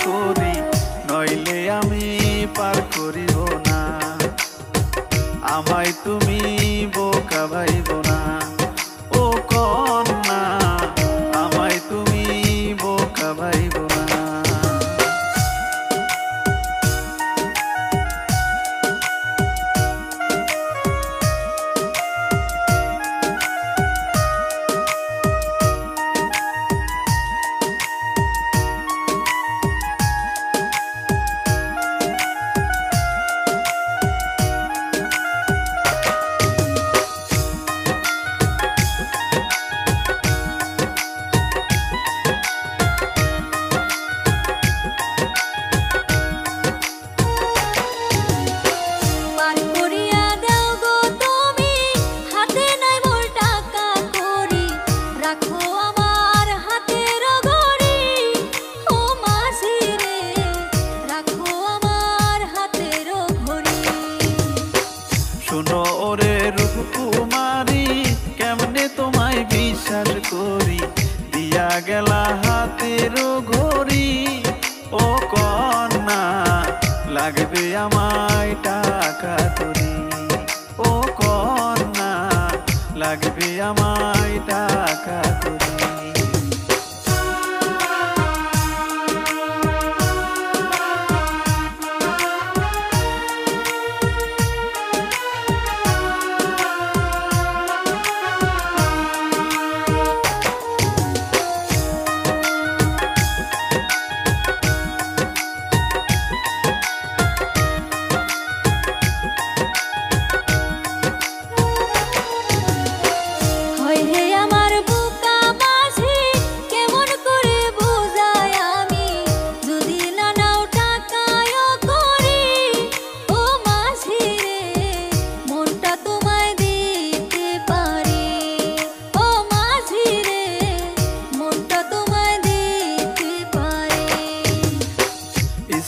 করি, নইলে আমি পার করিব না। আমায় তুমি বোকা ভাইব না, ও কন্যা আমায় তুমি বোকা ভাইব না। শোনো ওরে রূপকুমারী, কেমনে তোমায় বিশ্বাস করি, দিয়া গেলা হাতের ঘড়ি। ও কন্যা লাগবে আমায় টাকা করি, ও কন্যা লাগবে আমায় টাকা করি।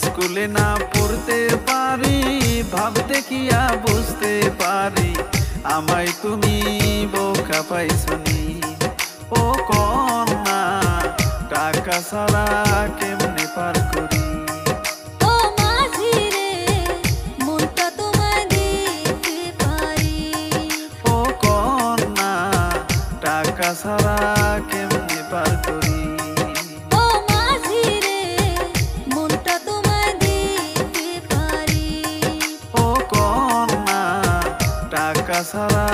স্কুলে না পড়তে পারি, ভাবতে কিয়া বুঝতে পারি, আমায় তুমি বোকা পাইছনি। ও কন্যা টাকা ছাড়া কেমনে পার করি, ও মাঝি রে মনটা তোমায় দিতে পারি। ও কন্যা টাকা ছাড়া কেমনে পার করি। টাকা ছাড়া